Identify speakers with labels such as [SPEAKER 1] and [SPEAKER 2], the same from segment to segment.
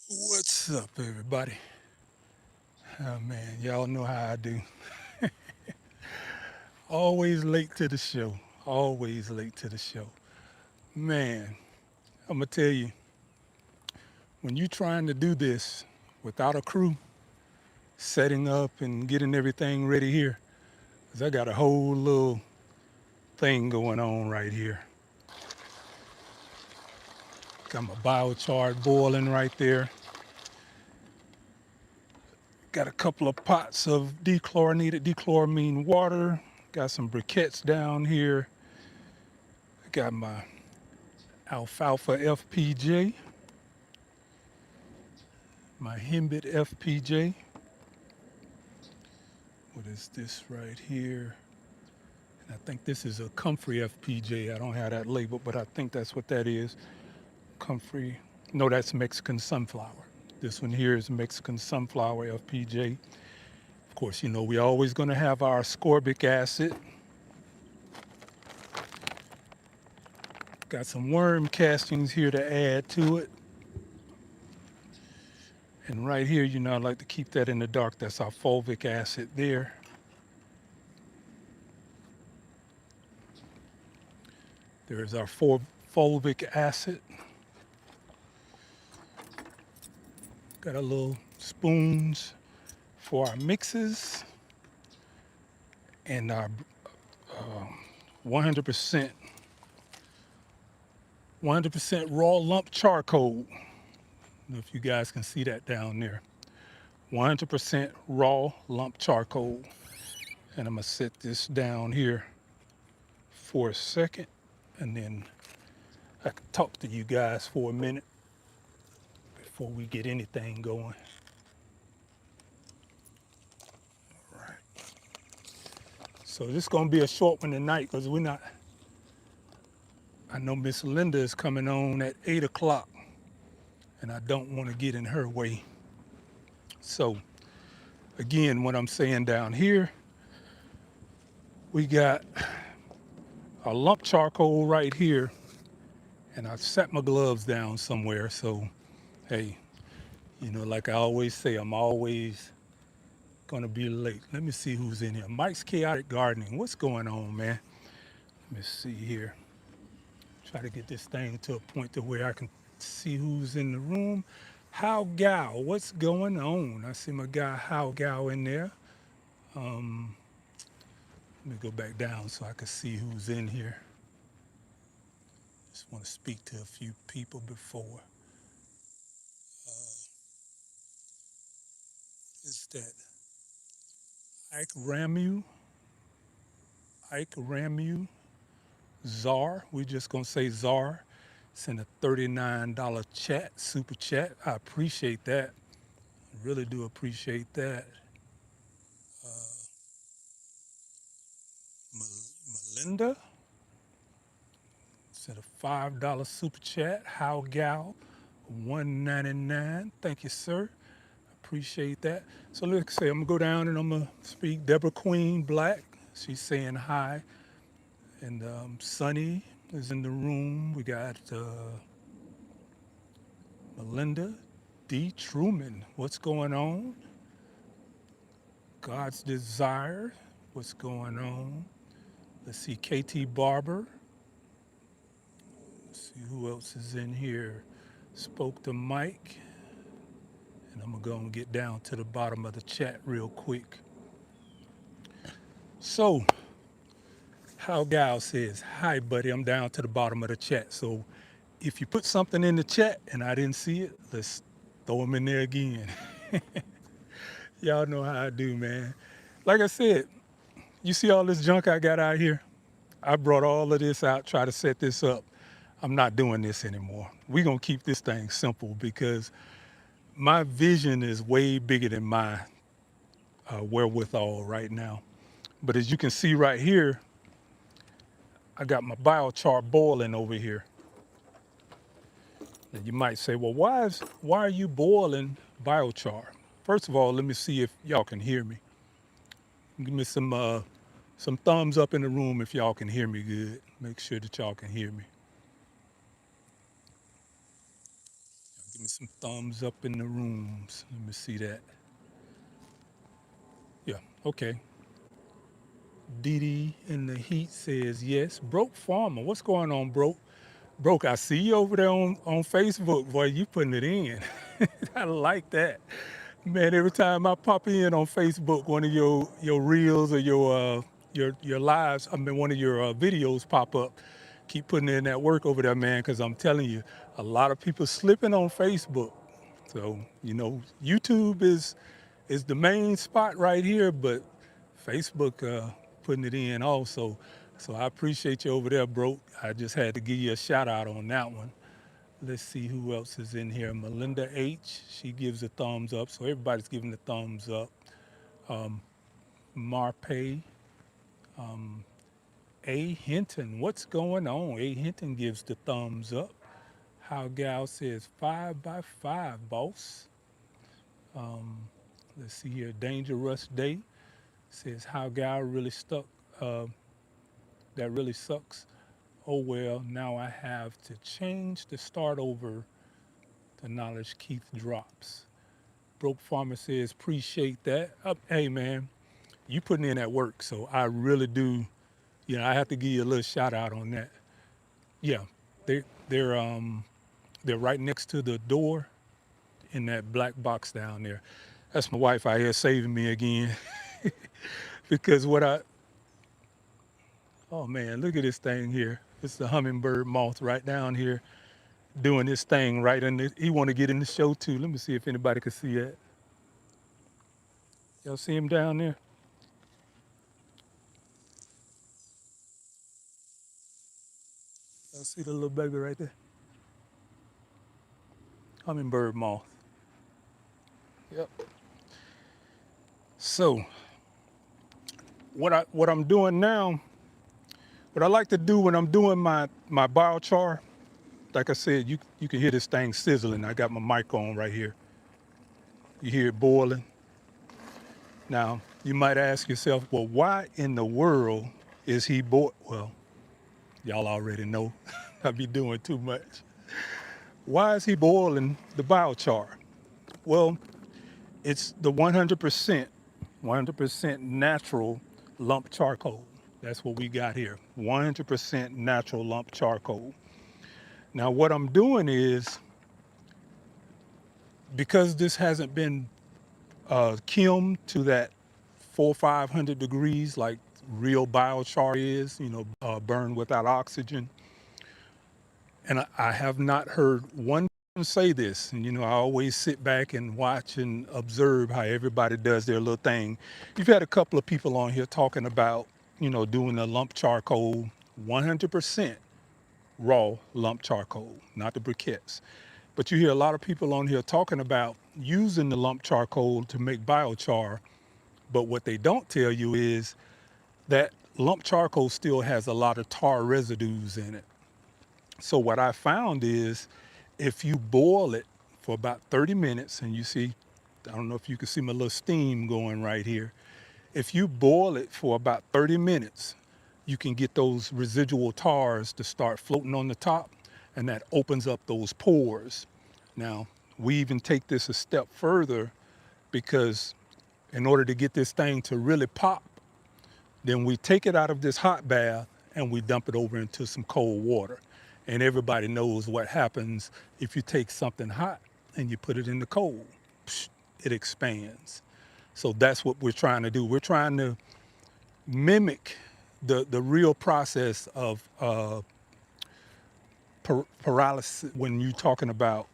[SPEAKER 1] What's up, everybody? Oh man, y'all know how I do. Always late to the show. Always late to the show. Man, I'm gonna tell you, when you're trying to do this without a crew, setting up and getting everything ready here, 'cause I got a whole little thing going on right here. Got my biochar boiling right there. Got a couple of pots of dechloramine water. Got some briquettes down here. Got my alfalfa FPJ, my Himbit FPJ. What is this right here? And I think this is a Comfrey FPJ. I don't have that label, but I think that's what that is. Comfrey. No, that's Mexican sunflower. This one here is Mexican sunflower FPJ. Of course, you know, we're always going to have our ascorbic acid. Got some worm castings here to add to it. And right here, you know, I like to keep that in the dark. That's our fulvic acid there. There's our fulvic acid. Got a little spoons for our mixes and our 100% 100% raw lump charcoal. I don't know if you guys can see that down there. 100% raw lump charcoal. And I'm gonna set this down here for a second, and then I can talk to you guys for a minute before we get anything going. All right. So this is gonna be a short one tonight because we're not. I know Miss Linda is coming on at 8 o'clock, and I don't want to get in her way. So again, what I'm saying down here, we got a lump charcoal right here, and I've set my gloves down somewhere. So, hey, you know, like I always say, I'm always gonna be late. Let me see who's in here. Mike's Chaotic Gardening. What's going on, man? Let me see here. Try to get this thing to a point to where I can see who's in the room. How Gal, what's going on? I see my guy How Gal in there. Um, Let me go back down so I can see who's in here. Just want to speak to a few people before. Is that Ike Ramu? Ike Ramu? Czar? We're just going to say Czar. Send a $39 chat, super chat. I appreciate that. I really do appreciate that. Melinda sent a $5 super chat. How Gal? 199. Thank you, sir. Appreciate that. So let's say I'm gonna go down and I'm gonna speak. Deborah Queen Black, she's saying hi, and Sunny is in the room. We got Melinda D. Truman. What's going on? God's Desire. What's going on? Let's see. KT Barber. Let's see who else is in here. Spoke to Mike, and I'm gonna go and get down to the bottom of the chat real quick. So How Gal says, hi, buddy, I'm down to the bottom of the chat. So if you put something in the chat and I didn't see it, let's throw them in there again. Y'all know how I do, man. Like I said, you see all this junk I got out here? I brought all of this out, try to set this up. I'm not doing this anymore. We're going to keep this thing simple because my vision is way bigger than my wherewithal right now. But as you can see right here, I got my biochar boiling over here. And you might say, well, why are you boiling biochar? First of all, let me see if y'all can hear me. Give me some thumbs up in the room if y'all can hear me good. Make sure that y'all can hear me. Give me some thumbs up in the rooms. Let me see that. Yeah, okay. Dee Dee in the heat says yes. Broke Farmer, what's going on, Broke? Broke, I see you over there on Facebook, boy. You putting it in. I like that. Man, every time I pop in on Facebook, one of your reels or your lives, I mean one of your videos pop up. Keep putting in that work over there, man, because I'm telling you, a lot of people slipping on Facebook. So, YouTube is the main spot right here, but Facebook putting it in also. So I appreciate you over there, bro. I just had to give you a shout out on that one. Let's see who else is in here. Melinda H, she gives a thumbs up. So everybody's giving the thumbs up. Marpay, A. Hinton, what's going on? A. Hinton gives the thumbs up. How Gal says 5x5, boss. Let's see here. Dangerous Day says how Gal really stuck. Uh, that really sucks. Oh well, now I have to change the start over to knowledge Keith drops. Broke Farmer says, appreciate that. Hey man, you putting in that work, so I really do. I have to give you a little shout out on that. Yeah, they they're right next to the door in that black box down there. That's my wife out here saving me again because oh man, look at this thing here. It's the hummingbird moth right down here doing this thing right in the, he want to get in the show too. Let me see if anybody can see that. Y'all see him down there? Y'all see the little baby right there? Hummingbird moth. Yep. So what I'm doing now, what I like to do when I'm doing my biochar, like I said, you can hear this thing sizzling. I got my mic on right here. You hear it boiling. Now you might ask yourself, well, why in the world is he Well, y'all already know. I be doing too much. Why is he boiling the biochar? Well, it's the 100% natural lump charcoal. That's what we got here. 100% natural lump charcoal. Now, what I'm doing is, because this hasn't been kiln to that 400-500 degrees like real biochar is, burned without oxygen. And I have not heard one person say this. And, I always sit back and watch and observe how everybody does their little thing. You've had a couple of people on here talking about, doing the lump charcoal, 100% raw lump charcoal, not the briquettes. But you hear a lot of people on here talking about using the lump charcoal to make biochar. But what they don't tell you is that lump charcoal still has a lot of tar residues in it. So what I found is if you boil it for about 30 minutes, and you see, I don't know if you can see my little steam going right here. If you boil it for about 30 minutes, you can get those residual tars to start floating on the top, and that opens up those pores. Now, we even take this a step further because in order to get this thing to really pop, then we take it out of this hot bath and we dump it over into some cold water. And everybody knows what happens if you take something hot and you put it in the cold. It expands. So that's what we're trying to do. We're trying to mimic the real process of pyrolysis when you're talking about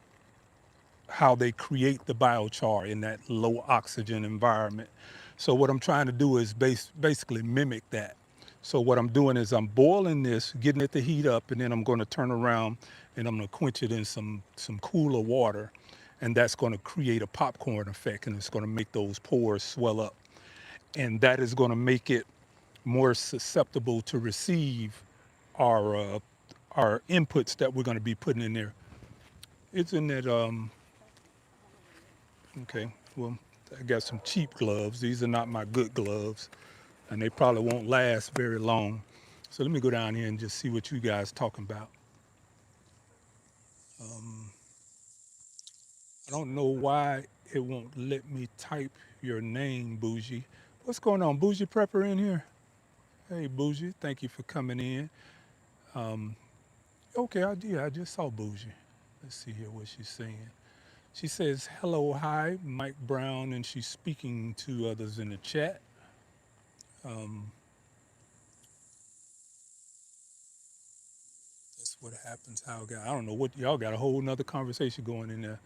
[SPEAKER 1] how they create the biochar in that low oxygen environment. So what I'm trying to do is basically mimic that. So what I'm doing is I'm boiling this, getting it to heat up, and then I'm going to turn around and I'm going to quench it in some cooler water. And that's going to create a popcorn effect, and it's going to make those pores swell up. And that is going to make it more susceptible to receive our inputs that we're going to be putting in there. It's in that okay, well, I got some cheap gloves. These are not my good gloves, and they probably won't last very long. So let me go down here and just see what you guys talking about. I don't know why it won't let me type your name, Bougie. What's going on? Bougie Prepper in here? Hey, Bougie, thank you for coming in. Um, okay, I just saw Bougie. Let's see here what she's saying. She says, hello, hi, Mike Brown, and she's speaking to others in the chat. Um, that's what happens. I don't know what, y'all got a whole nother conversation going in there.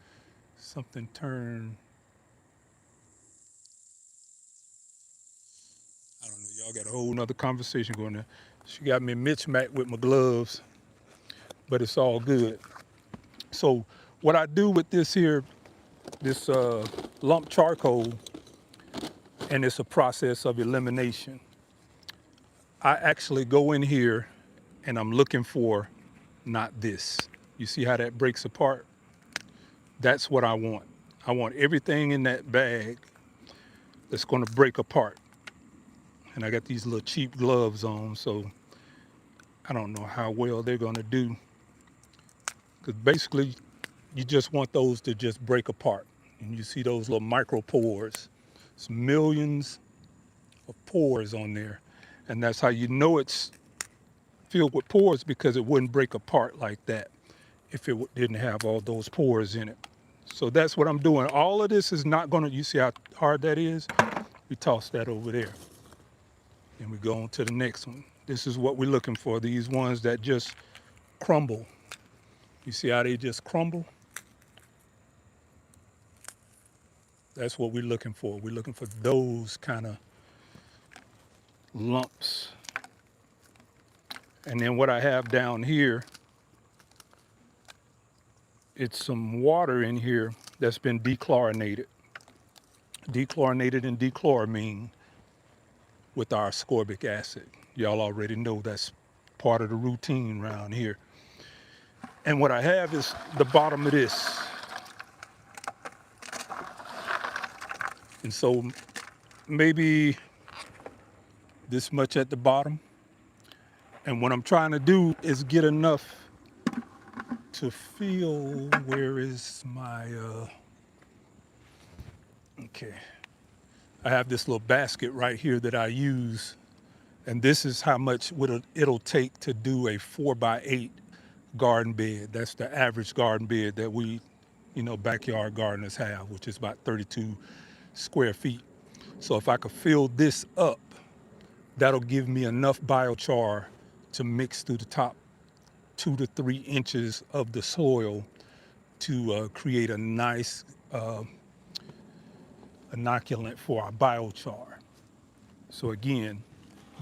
[SPEAKER 1] Something turned, I don't know, y'all got a whole nother conversation going there. She got me mismatched with my gloves, but it's all good. So what I do with this here, this lump charcoal, and it's a process of elimination. I actually go in here and I'm looking for not this. You see how that breaks apart? That's what I want. I want everything in that bag that's going to break apart. And I got these little cheap gloves on, so I don't know how well they're going to do. Because basically, you just want those to just break apart. And you see those little micro pores. It's millions of pores on there. And that's how you know it's filled with pores, because it wouldn't break apart like that if it didn't have all those pores in it. So that's what I'm doing. All of this is not gonna, you see how hard that is? We toss that over there and we go on to the next one. This is what we're looking for, these ones that just crumble. You see how they just crumble? That's what we're looking for. We're looking for those kind of lumps. And then what I have down here, it's some water in here that's been dechlorinated. Dechlorinated in dechloramine with our ascorbic acid. Y'all already know that's part of the routine around here. And what I have is the bottom of this. And so maybe this much at the bottom. And what I'm trying to do is get enough to feel, where is my, okay. I have this little basket right here that I use. And this is how much it'll take to do a 4x8 garden bed. That's the average garden bed that we, backyard gardeners have, which is about 32 square feet. So if I could fill this up, that'll give me enough biochar to mix through the top 2 to 3 inches of the soil to create a nice inoculant for our biochar. So again,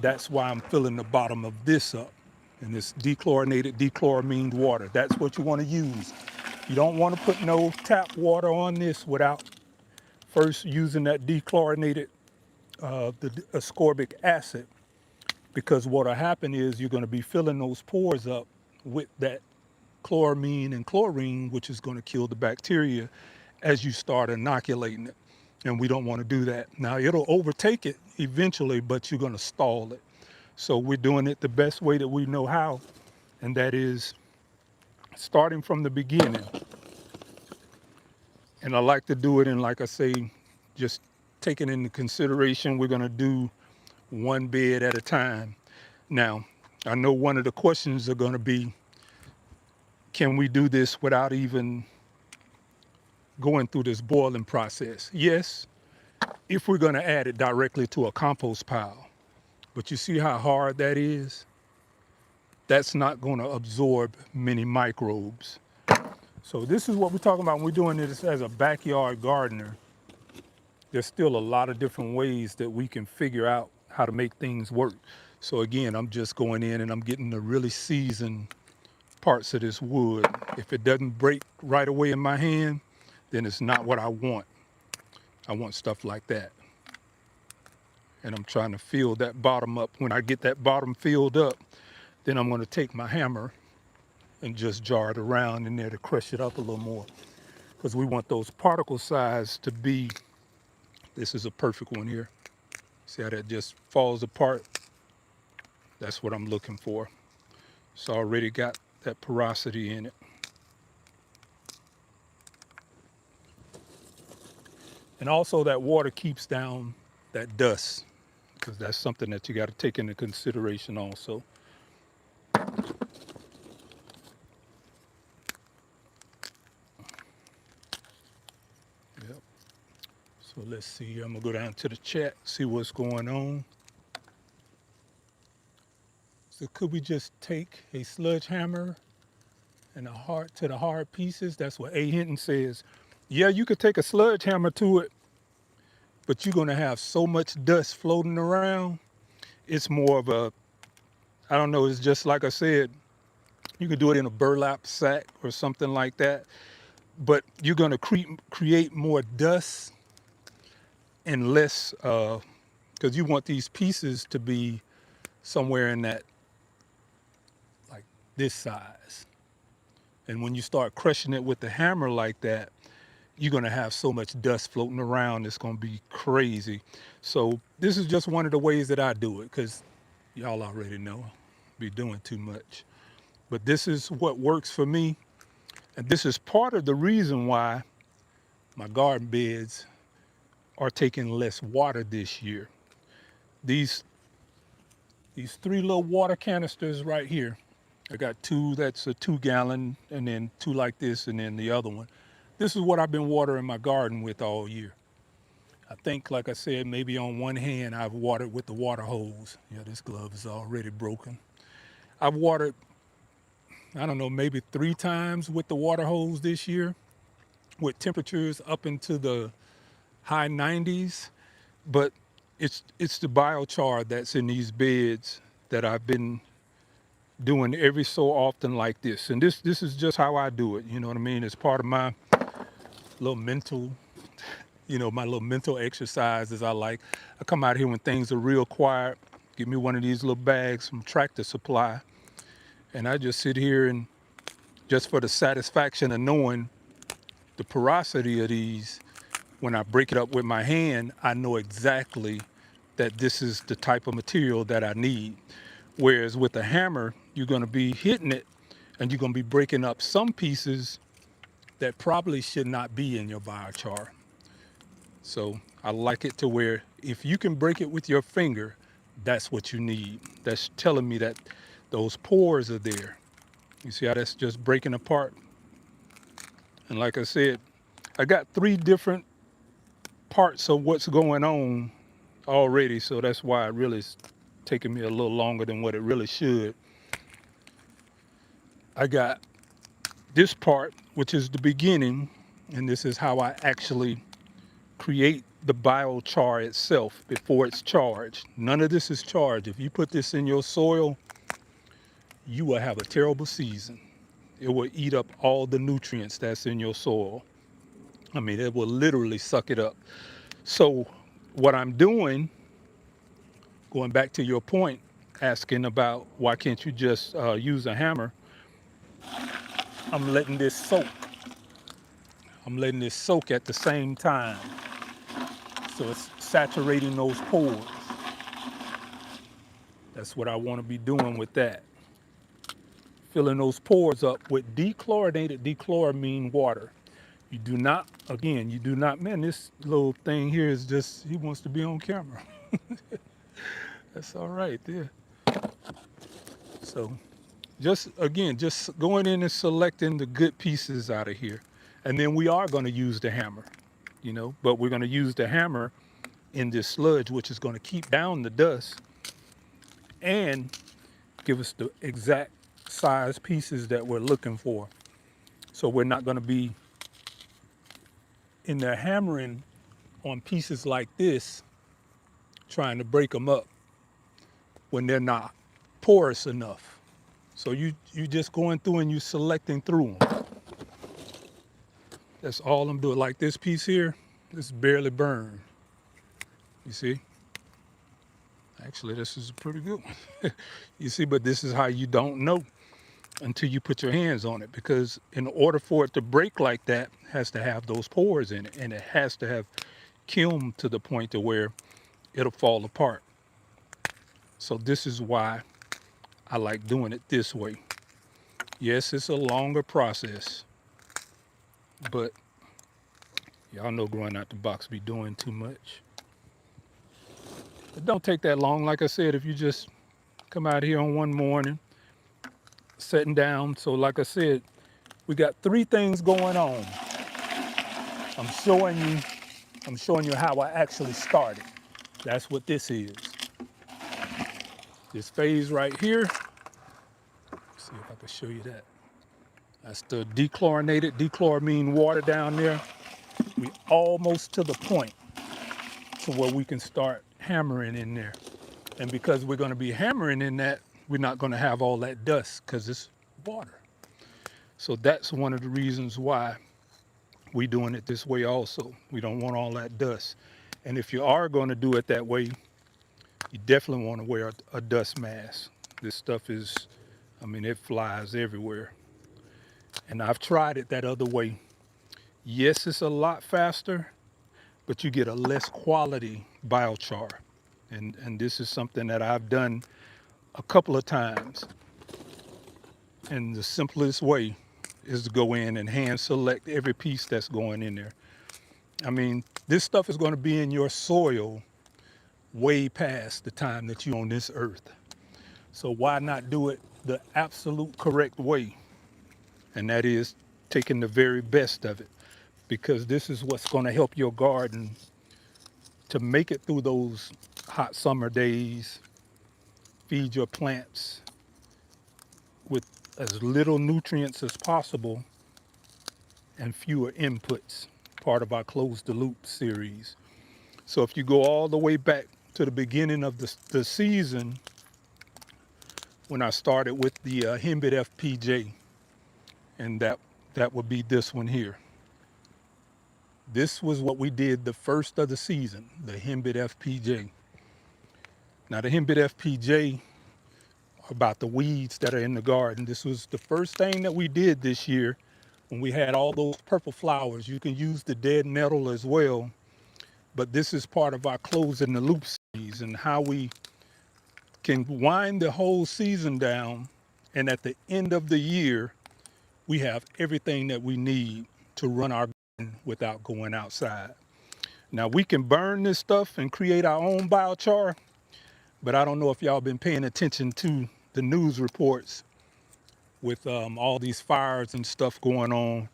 [SPEAKER 1] that's why I'm filling the bottom of this up. And it's dechlorinated, dechloramine water. That's what you want to use. You don't want to put no tap water on this without first using that dechlorinated, the ascorbic acid, because what'll happen is you're going to be filling those pores up with that chloramine and chlorine, which is going to kill the bacteria as you start inoculating it. And we don't want to do that. Now, it'll overtake it eventually, but you're going to stall it. So we're doing it the best way that we know how, and that is starting from the beginning. And I like to do it in, like I say, just taking into consideration, we're going to do one bed at a time. Now, I know one of the questions are going to be, can we do this without even going through this boiling process? Yes, if we're going to add it directly to a compost pile. But you see how hard that is? That's not going to absorb many microbes. So this is what we're talking about when we're doing this as a backyard gardener. There's still a lot of different ways that we can figure out how to make things work. So again, I'm just going in and I'm getting the really seasoned parts of this wood. If it doesn't break right away in my hand, then it's not what I want. I want stuff like that. And I'm trying to fill that bottom up. When I get that bottom filled up, then I'm going to take my hammer and just jar it around in there to crush it up a little more. Because we want those particle size to be, this is a perfect one here. See how that just falls apart? That's what I'm looking for. It's already got that porosity in it. And also that water keeps down that dust, because that's something that you got to take into consideration also. Yep. So let's see, I'm gonna go down to the chat, see what's going on. So could we just take a sludge hammer and to the hard pieces? That's what A. Hinton says. Yeah, you could take a sludge hammer to it, but you're gonna have so much dust floating around. It's more of a, I don't know, it's just like I said, you could do it in a burlap sack or something like that, but you're gonna create more dust and less, because you want these pieces to be somewhere in that, like this size. And when you start crushing it with the hammer like that, you're gonna have so much dust floating around, it's gonna be crazy. So this is just one of the ways that I do it, because y'all already know I be doing too much. But this is what works for me. And this is part of the reason why my garden beds are taking less water this year. These three little water canisters right here, I got two, that's a 2 gallon, and then two like this, and then the other one. This is what I've been watering my garden with all year. I think, like I said, maybe on one hand I've watered with the water hose. Yeah, this glove is already broken. I've watered, I don't know, maybe 3 times with the water hose this year, with temperatures up into the high 90s. But it's the biochar that's in these beds that I've been doing every so often like this. And this is just how I do it, you know what I mean? It's part of my little mental, my little mental exercises I like. I come out here when things are real quiet, get me one of these little bags from Tractor Supply, and I just sit here and just for the satisfaction of knowing the porosity of these, when I break it up with my hand, I know exactly that this is the type of material that I need. Whereas with a hammer, you're gonna be hitting it and you're gonna be breaking up some pieces that probably should not be in your biochar. So I like it to where if you can break it with your finger, that's what you need. That's telling me that those pores are there. You see how that's just breaking apart? And like I said, I got 3 different parts of what's going on already, so that's why it really is taking me a little longer than what it really should. I got this part, which is the beginning, and this is how I actually create the biochar itself before it's charged. None of this is charged. If you put this in your soil, you will have a terrible season. It will eat up all the nutrients that's in your soil. I mean, it will literally suck it up. So what I'm doing, going back to your point, asking about why can't you just use a hammer, I'm letting this soak. I'm letting this soak at the same time. So it's saturating those pores. That's what I want to be doing with that. Filling those pores up with dechlorinated dechloramine water. You do not, again, you do not, man, this little thing here is just, he wants to be on camera. That's all right there. So just, again, just going in and selecting the good pieces out of here. And then we are going to use the hammer, but we're going to use the hammer in this sludge, which is going to keep down the dust and give us the exact size pieces that we're looking for. So we're not going to be in there hammering on pieces like this, trying to break them up when they're not porous enough. So you just going through and you selecting through them. That's all I'm doing. Like this piece here, this is barely burned. You see? Actually, this is a pretty good one. You see, but this is how you don't know until you put your hands on it, because in order for it to break like that, it has to have those pores in it, and it has to have kiln to the point to where it'll fall apart. So this is why I like doing it this way. Yes, it's a longer process, but Y'all know growing out the box be doing too much. It don't take that long. Like I said, if you just come out here on one morning, sitting down. So like I said, we got three things going on. I'm showing you, I'm showing you how I actually started. That's what this is. This phase right here. Let's see if I can show you that. That's the dechlorinated, dechloramine water down there. We almost to the point to where we can start hammering in there. And because we're going to be hammering in that, we're not going to have all that dust because it's water. So that's one of the reasons why we're doing it this way also. We don't want all that dust. And if you are going to do it that way, you definitely want to wear a dust mask. This stuff is, I mean, it flies everywhere. And I've tried it that other way. Yes, it's a lot faster, but you get a less quality biochar. And this is something that I've done a couple of times. And the simplest way is to go in and hand select every piece that's going in there. I mean, this stuff is going to be in your soil way past the time that you're on this earth. So why not do it the absolute correct way? And that is taking the very best of it, because this is what's going to help your garden to make it through those hot summer days, feed your plants with as little nutrients as possible and fewer inputs, part of our Close the Loop series. So if you go all the way back to the beginning of the season, when I started with the Himbit FPJ, and that would be this one here. This was what we did the first of the season, the Himbit FPJ. Now the Himbit FPJ, about the weeds that are in the garden, this was the first thing that we did this year when we had all those purple flowers. You can use the dead nettle as well, but this is part of our Closing the Loop series and how we can wind the whole season down, and at the end of the year, we have everything that we need to run our garden without going outside. Now we can burn this stuff and create our own biochar, but I don't know if y'all been paying attention to the news reports with all these fires and stuff going on.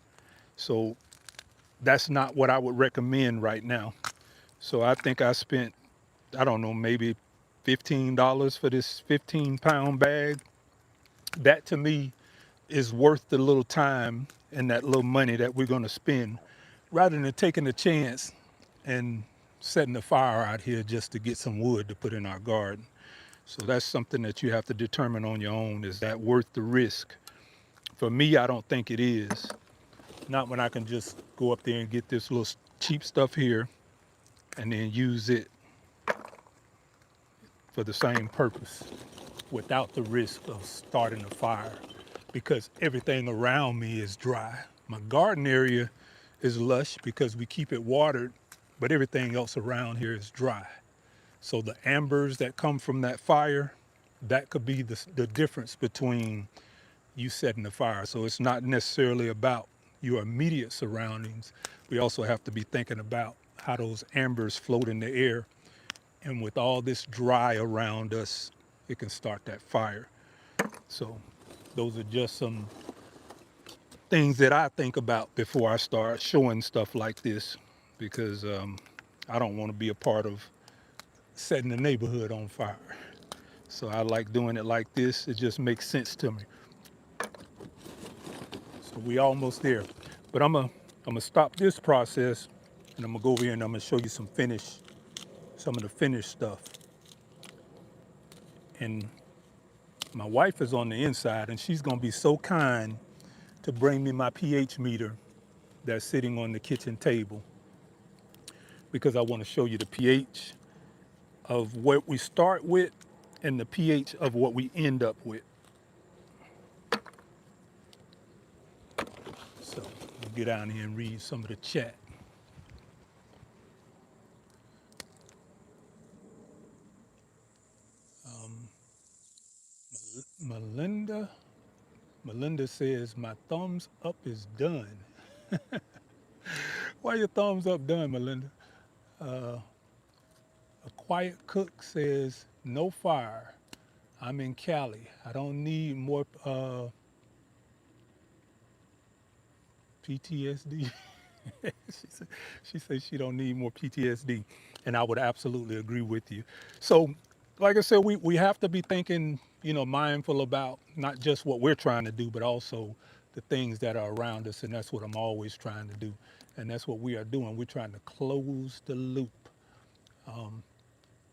[SPEAKER 1] So that's not what I would recommend right now. So I think I spent, I don't know, maybe $15 for this 15-pound bag. That to me is worth the little time and that little money that we're going to spend, rather than taking a chance and setting the fire out here just to get some wood to put in our garden. So that's something that you have to determine on your own. Is that worth the risk? For me, I don't think it is. Not when I can just go up there and get this little cheap stuff here and then use it for the same purpose without the risk of starting a fire, because everything around me is dry. My garden area is lush because we keep it watered, but everything else around here is dry. So the ambers that come from that fire, that could be the difference between you setting the fire. So it's not necessarily about your immediate surroundings. We also have to be thinking about how those ambers float in the air. And with all this dry around us, it can start that fire. So those are just some things that I think about before I start showing stuff like this, because I don't want to be a part of setting the neighborhood on fire. So I like doing it like this. It just makes sense to me. So we almost there. But I'm gonna stop this process and I'm gonna go over here and I'm gonna show you some of the finished stuff. And my wife is on the inside and she's gonna be so kind to bring me my pH meter that's sitting on the kitchen table, because I want to show you the pH of what we start with and the pH of what we end up with. So we'll get down here and read some of the chat. Melinda says, my thumbs up is done. Why your thumbs up done, Melinda? A quiet cook says, no fire. I'm in Cali. I don't need more PTSD. She says she don't need more PTSD. And I would absolutely agree with you. So, like I said, we have to be thinking, mindful about not just what we're trying to do, but also the things that are around us. And that's what I'm always trying to do. And that's what we are doing. We're trying to close the loop.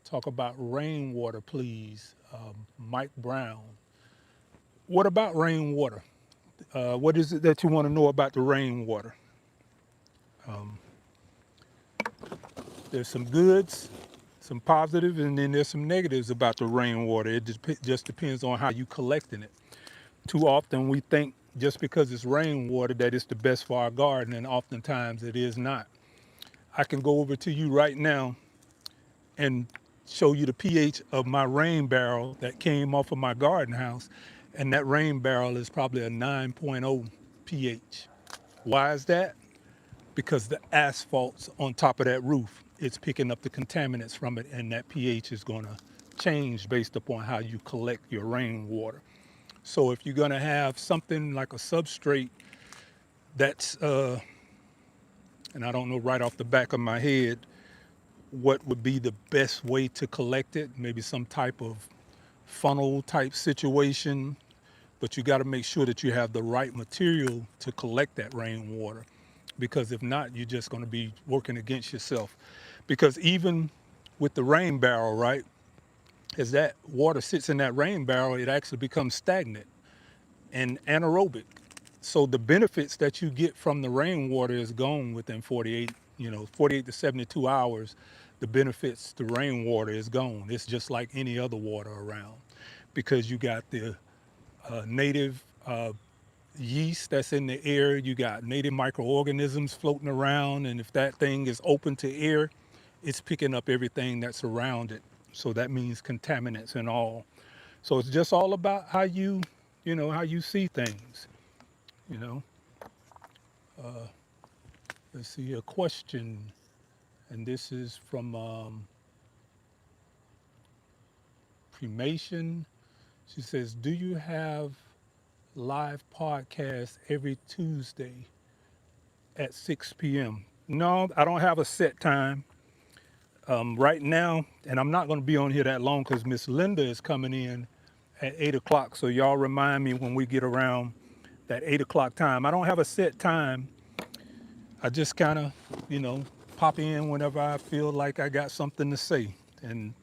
[SPEAKER 1] Talk about rainwater, please. Mike Brown. What about rainwater? What is it that you want to know about the rainwater? There's some goods, some positives, and then there's some negatives about the rainwater. It just depends on how you collecting it. Too often we think just because it's rainwater that it's the best for our garden, and oftentimes it is not. I can go over to you right now and show you the pH of my rain barrel that came off of my garden house, and that rain barrel is probably a 9.0 pH. Why is that? Because the asphalt's on top of that roof. It's picking up the contaminants from it, and that pH is going to change based upon how you collect your rainwater. So if you're going to have something like a substrate that's, and I don't know right off the back of my head, what would be the best way to collect it, maybe some type of funnel type situation, but you got to make sure that you have the right material to collect that rainwater, because if not, you're just going to be working against yourself. Because even with the rain barrel, right, as that water sits in that rain barrel, it actually becomes stagnant and anaerobic. So the benefits that you get from the rainwater is gone within 48 to 72 hours. The benefits to rainwater is gone. It's just like any other water around, because you got the native yeast that's in the air, you got native microorganisms floating around, and if that thing is open to air, it's picking up everything that's around it. So that means contaminants and all. So it's just all about how you see things, you know. Let's see a question, and this is from Cremation. She says, do you have live podcasts every Tuesday at 6 p.m.? No, I don't have a set time right now, and I'm not going to be on here that long because Miss Linda is coming in at 8 o'clock. So y'all remind me when we get around that 8 o'clock time. I don't have a set time. I just kind of, pop in whenever I feel like I got something to say. And,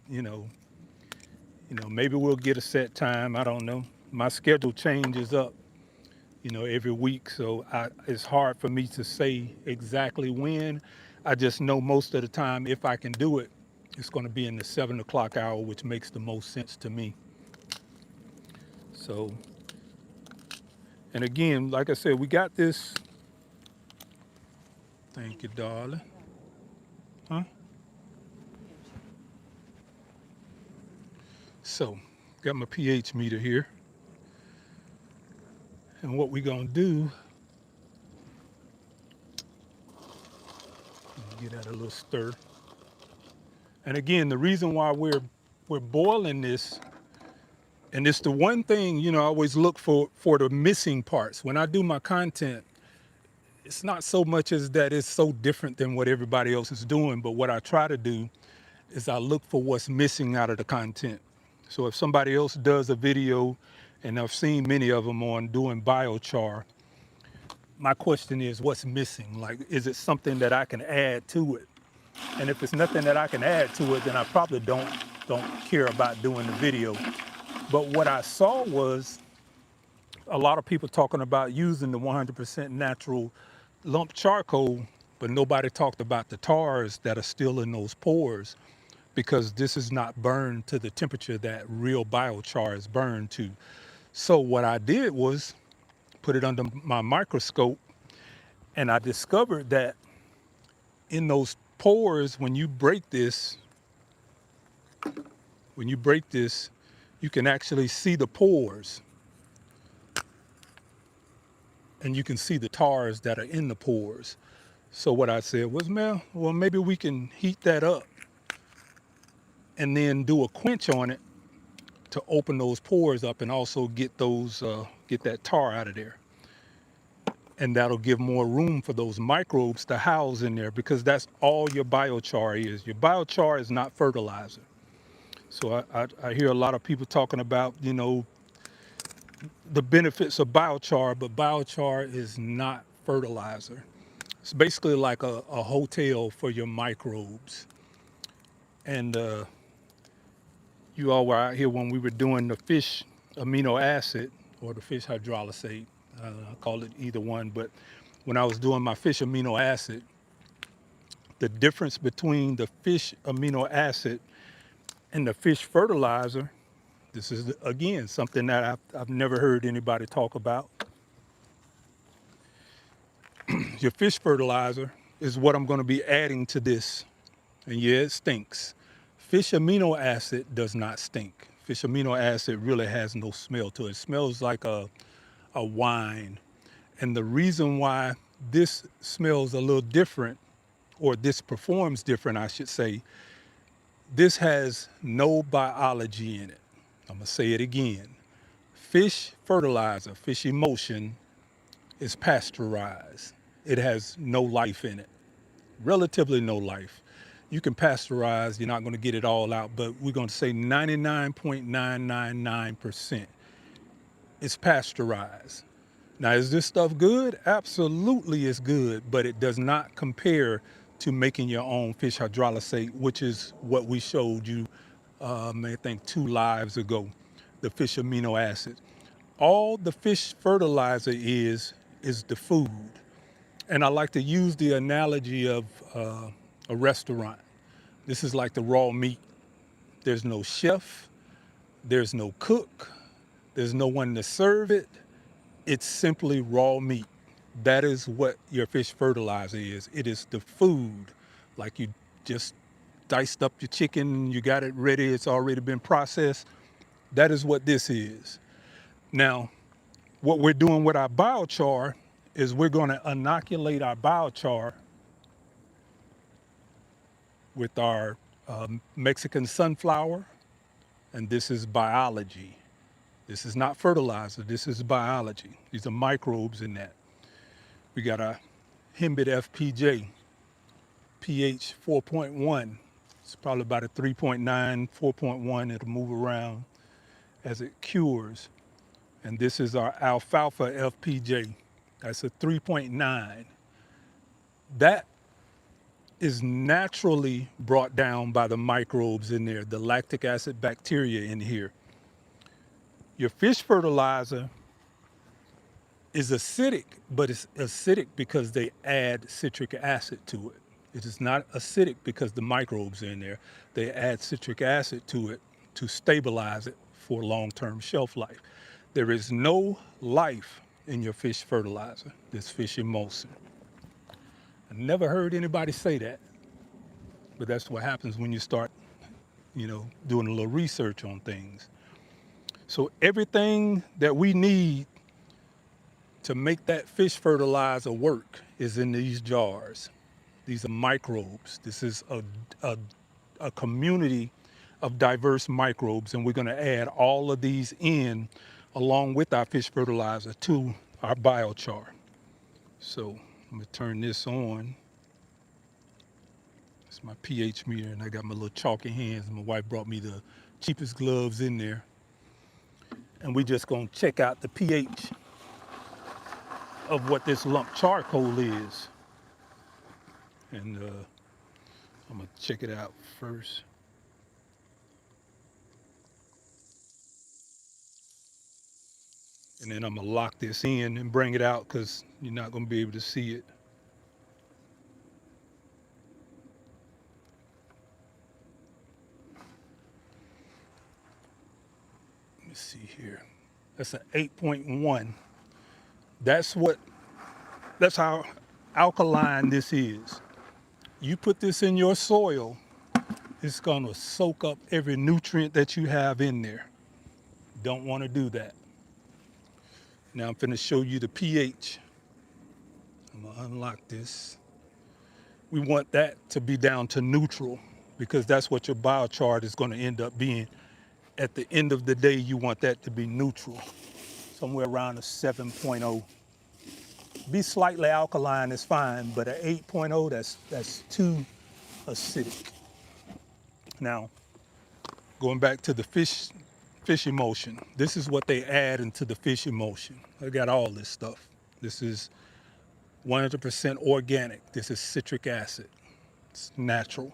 [SPEAKER 1] maybe we'll get a set time. I don't know. My schedule changes up, every week. So it's hard for me to say exactly when. I just know most of the time, if I can do it, it's going to be in the 7 o'clock hour, which makes the most sense to me. So, and again, like I said, we got this. Thank you, darling. Huh? So, got my pH meter here. And what we're going to do, get that a little stir. And again, the reason why we're boiling this, and it's the one thing, I always look for the missing parts. When I do my content, it's not so much as that it's so different than what everybody else is doing, but what I try to do is I look for what's missing out of the content. So if somebody else does a video, and I've seen many of them on doing biochar, my question is, what's missing? Like, is it something that I can add to it? And if it's nothing that I can add to it, then I probably don't care about doing the video. But what I saw was a lot of people talking about using the 100% natural lump charcoal, but nobody talked about the tars that are still in those pores, because this is not burned to the temperature that real biochar is burned to. So what I did was put it under my microscope, and I discovered that in those pores, when you break this, you can actually see the pores, and you can see the tars that are in the pores. So what I said was, man, well, maybe we can heat that up and then do a quench on it to open those pores up and also get get that tar out of there. And that'll give more room for those microbes to house in there, because that's all your biochar is. Your biochar is not fertilizer. So I hear a lot of people talking about, the benefits of biochar, but biochar is not fertilizer. It's basically like a hotel for your microbes. And you all were out here when we were doing the fish amino acid or the fish hydrolysate. I call it either one, but when I was doing my fish amino acid, the difference between the fish amino acid and the fish fertilizer, this is, again, something that I've never heard anybody talk about. Your fish fertilizer is what I'm going to be adding to this. And yeah, it stinks. Fish amino acid does not stink. Fish amino acid really has no smell to it. It smells like a wine. And the reason why this smells a little different, or this performs different, I should say, this has no biology in it. I'm going to say it again. Fish fertilizer, fish emulsion, is pasteurized. It has no life in it, relatively no life. You can pasteurize, you're not going to get it all out, but we're going to say 99.999% is pasteurized. Now, is this stuff good? Absolutely it's good, but it does not compare to making your own fish hydrolysate, which is what we showed you, I think 2 lives ago, the fish amino acid. All the fish fertilizer is the food. And I like to use the analogy of a restaurant. This is like the raw meat. There's no chef, there's no cook, there's no one to serve it. It's simply raw meat. That is what your fish fertilizer is. It is the food. Like you just diced up your chicken, you got it ready, it's already been processed. That is what this is. Now, what we're doing with our biochar is we're going to inoculate our biochar with our Mexican sunflower, and this is biology. This is not fertilizer, this is biology. These are microbes in that. We got our Hembit FPJ, pH 4.1. It's probably about a 3.9, 4.1. It'll move around as it cures. And this is our alfalfa FPJ. That's a 3.9. That is naturally brought down by the microbes in there, the lactic acid bacteria in here. Your fish fertilizer is acidic, but it's acidic because they add citric acid to it. It is not acidic because the microbes are in there. They add citric acid to it to stabilize it for long-term shelf life. There is no life in your fish fertilizer, this fish emulsion. I never heard anybody say that, but that's what happens when you start, doing a little research on things. So everything that we need to make that fish fertilizer work is in these jars. These are microbes. This is a community of diverse microbes, and we're going to add all of these in along with our fish fertilizer to our biochar. So I'm going to turn this on. It's my pH meter, and I got my little chalky hands. My wife brought me the cheapest gloves in there. And we're just going to check out the pH of what this lump charcoal is. And I'm going to check it out first. And then I'm going to lock this in and bring it out because you're not going to be able to see it. Let me see here. That's an 8.1. That's how alkaline this is. You put this in your soil, it's going to soak up every nutrient that you have in there. Don't want to do that. Now I'm going to show you the pH. I'm going to unlock this. we want that to be down to neutral, because that's what your biochar is going to end up being. At the end of the day, you want that to be neutral, somewhere around a 7.0. Be slightly alkaline is fine, but at 8.0, that's too acidic. Now, going back to the fish emulsion, this is what they add into the fish emulsion. I got all this stuff. This is 100% organic. This is citric acid. It's natural.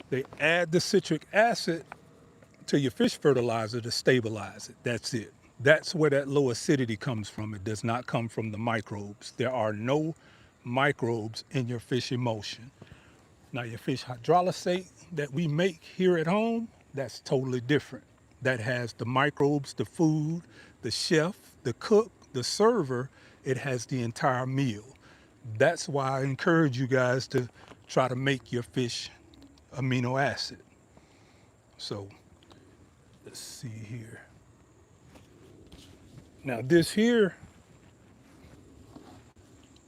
[SPEAKER 1] They add the citric acid to your fish fertilizer to stabilize it. That's it. That's where that low acidity comes from. It does not come from the microbes. There are no microbes in your fish emulsion. Now, your fish hydrolysate that we make here at home, that's totally different. That has the microbes, the food, the chef, the cook, the server. It has the entire meal. That's why I encourage you guys to try to make your fish amino acid. So let's see here. Now this here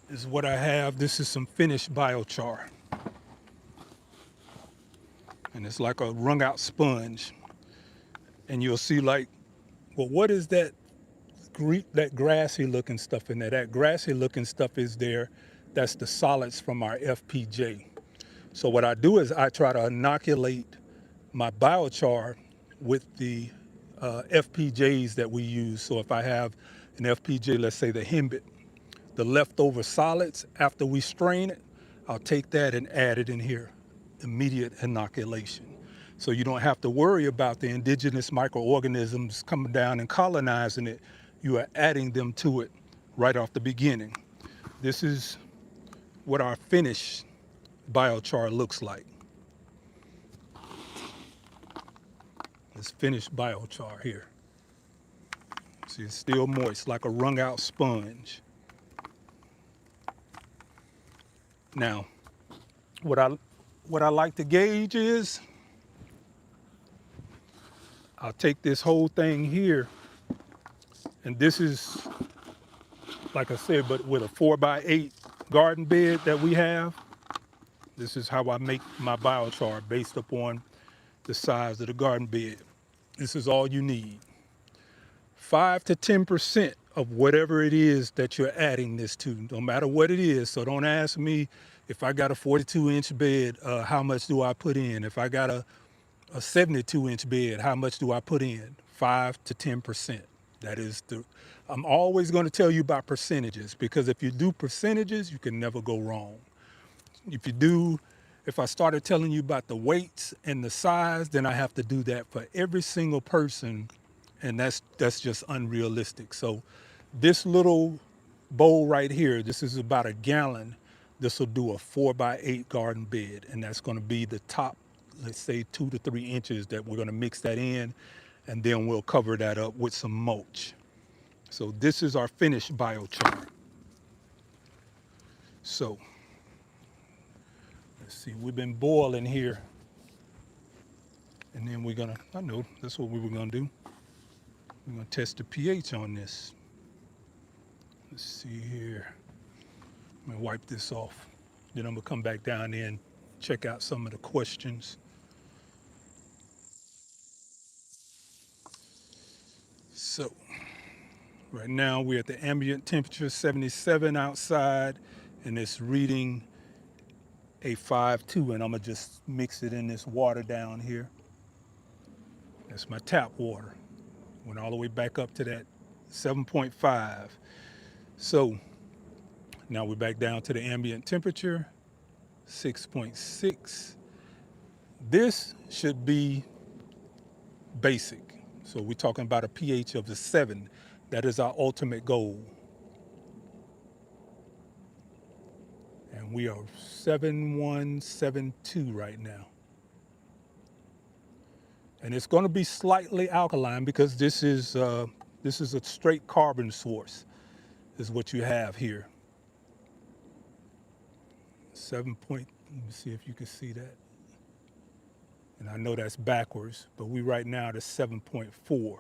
[SPEAKER 1] is what I have. This is some finished biochar. And it's like a wrung out sponge. And you'll see like, well, what is that grassy looking stuff in there? That grassy looking stuff is there. That's the solids from our FPJ. So what I do is I try to inoculate my biochar with the FPJs that we use. So if I have an FPJ, let's say the Himbit, the leftover solids, after we strain it, I'll take that and add it in here. Immediate inoculation. So you don't have to worry about the indigenous microorganisms coming down and colonizing it. You are adding them to it right off the beginning. This is what our finished biochar looks like. This finished biochar here. See, it's still moist, like a wrung out sponge. Now, what I like to gauge is, I'll take this whole thing here, and this is, like I said, but with a 4x8 garden bed that we have, this is how I make my biochar based upon the size of the garden bed. This is all you need. 5 to 10% of whatever it is that you're adding this to, no matter what it is. So don't ask me if I got a 42-inch bed, how much do I put in? If I got a 72-inch bed, how much do I put in? 5 to 10%. That is I'm always going to tell you about percentages, because if you do percentages, you can never go wrong. If I started telling you about the weights and the size, then I have to do that for every single person, and that's just unrealistic. So this little bowl right here, this is about a gallon. This will do a 4x8 garden bed, and that's going to be the top, let's say 2 to 3 inches that we're going to mix that in, and then we'll cover that up with some mulch. So this is our finished biochar. So let's see, we've been boiling here, and then I know that's what we were gonna do. We're gonna test the pH on this. Let's see here. I'm gonna wipe this off. Then I'm gonna come back down there and check out some of the questions. So right now we're at the ambient temperature 77 outside, and it's reading a 5.2, and I'm gonna just mix it in this water down here. That's my tap water. Went all the way back up to that 7.5. So now we're back down to the ambient temperature, 6.6. This should be basic. So we're talking about a pH of a 7. That is our ultimate goal. And we are 7.172 right now. And it's going to be slightly alkaline, because this is a straight carbon source, is what you have here. 7 point, let me see if you can see that. And I know that's backwards, but we right now at 7.4.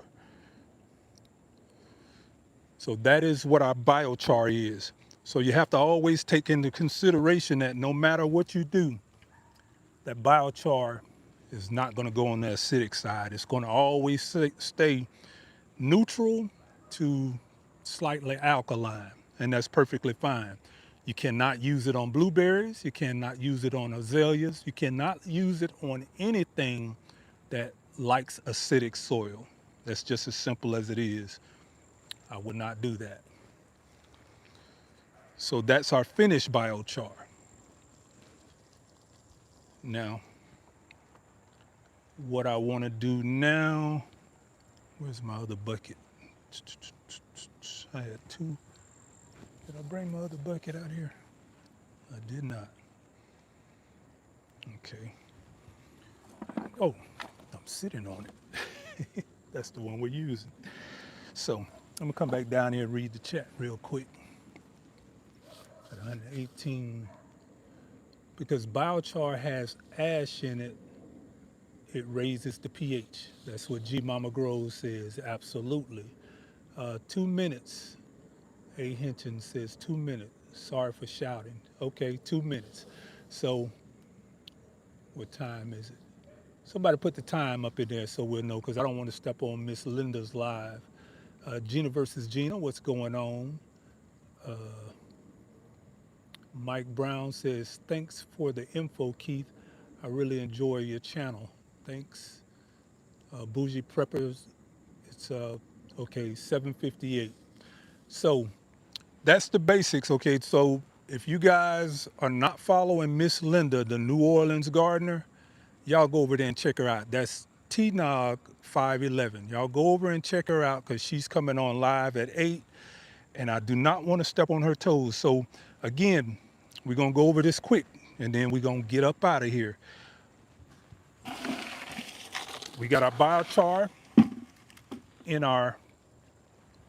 [SPEAKER 1] So that is what our biochar is. So you have to always take into consideration that no matter what you do, that biochar is not going to go on the acidic side. It's going to always stay neutral to slightly alkaline, and that's perfectly fine. You cannot use it on blueberries. You cannot use it on azaleas. You cannot use it on anything that likes acidic soil. That's just as simple as it is. I would not do that. So that's our finished biochar. Now, what I want to do now, where's my other bucket? I had two. Did I bring my other bucket out here? I did not. Okay. Oh, I'm sitting on it. That's the one we're using. So I'm gonna come back down here and read the chat real quick. At 118, because biochar has ash in it, it raises the pH. That's what G Mama Grows says, absolutely. 2 minutes, A. Hinton says 2 minutes. Sorry for shouting. Okay, 2 minutes. So what time is it? Somebody put the time up in there so we'll know, because I don't want to step on Miss Linda's live. Gina versus Gina, what's going on? Mike Brown says, thanks for the info, Keith. I really enjoy your channel. Thanks. Bougie Preppers, it's okay, 7:58. So that's the basics, okay? So if you guys are not following Miss Linda, the New Orleans gardener, y'all go over there and check her out. That's TNOG 511. Y'all go over and check her out because she's coming on live at 8, and I do not want to step on her toes. So again, we're going to go over this quick, and then we're going to get up out of here. We got our biochar in our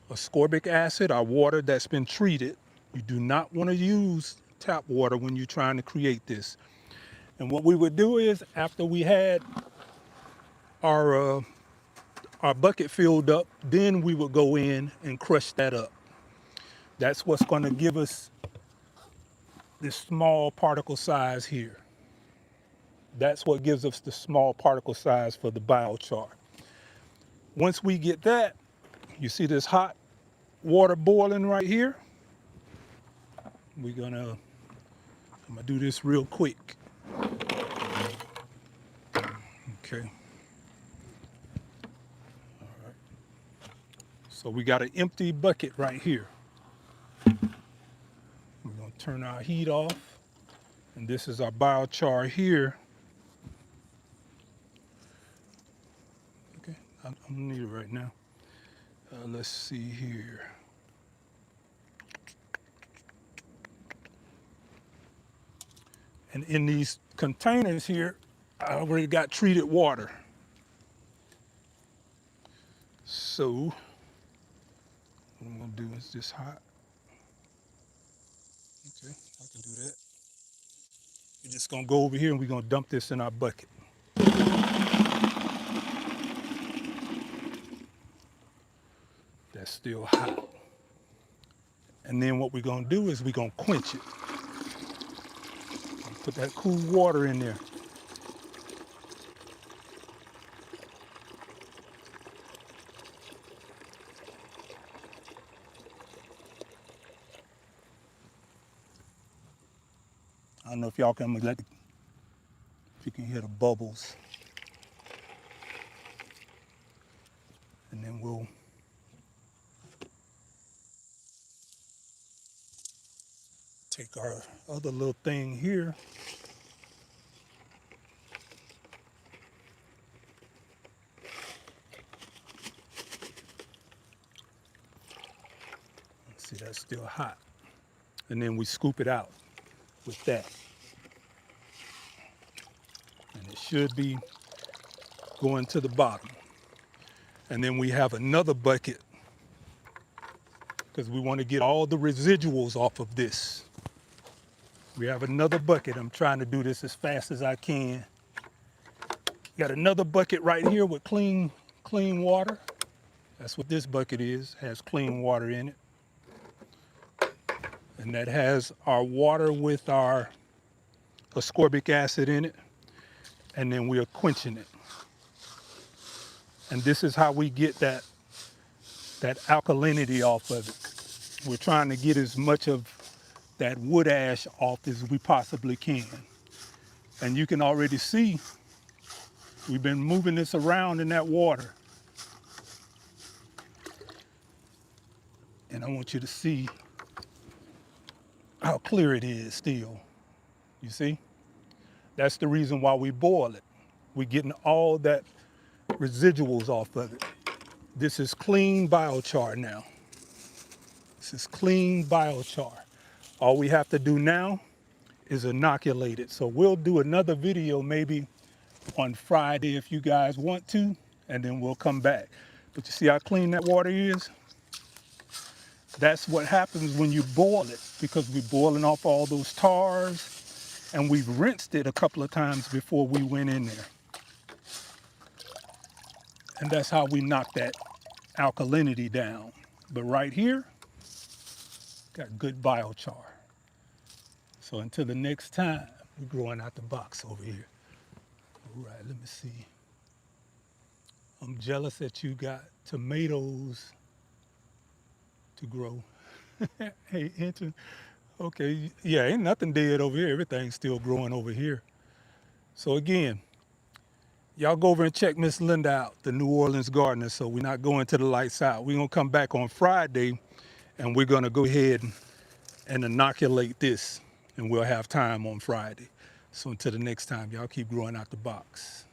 [SPEAKER 1] ascorbic acid, our water that's been treated. You do not want to use tap water when you're trying to create this. And what we would do is, after we had our bucket filled up, then we would go in and crush that up. That's what's going to give us this small particle size here. That's what gives us the small particle size for the biochar. Once we get that, you see this hot water boiling right here. I'm gonna do this real quick. Okay. All right. So we got an empty bucket right here. We're gonna turn our heat off, and this is our biochar here. Okay, I don't need it right now. Let's see here. And in these containers here, I already got treated water. So what I'm gonna do is this hot. Okay, I can do that. We're just gonna go over here and we're gonna dump this in our bucket. That's still hot. And then what we're gonna do is we're gonna quench it. Put that cool water in there. I don't know if y'all can, if you can hear the bubbles. And then we'll take our other little thing here. See, that's still hot. And then we scoop it out with that. And it should be going to the bottom. And then we have another bucket because we want to get all the residuals off of this. We have another bucket. I'm trying to do this as fast as I can. Got another bucket right here with clean water. That's what this bucket is, has clean water in it. And that has our water with our ascorbic acid in it, and then we are quenching it. And this is how we get that alkalinity off of it. We're trying to get as much of that wood ash off as we possibly can. And you can already see we've been moving this around in that water. And I want you to see how clear it is still. You see? That's the reason why we boil it. We're getting all that residuals off of it. This is clean biochar now. This is clean biochar. All we have to do now is inoculate it. So we'll do another video maybe on Friday if you guys want to, and then we'll come back. But you see how clean that water is? That's what happens when you boil it, because we're boiling off all those tars, and we've rinsed it a couple of times before we went in there. And that's how we knock that alkalinity down. But right here, got good biochar. So until the next time, we're growing out the box over here. All right, let me see. I'm jealous that you got tomatoes to grow. Hey, Hinton. Okay, yeah, ain't nothing dead over here. Everything's still growing over here. So again, y'all go over and check Miss Linda out, the New Orleans gardener. So we're not going to the lights out. We're gonna come back on Friday, and we're gonna go ahead and inoculate this, and we'll have time on Friday. So until the next time, y'all keep growing out the box.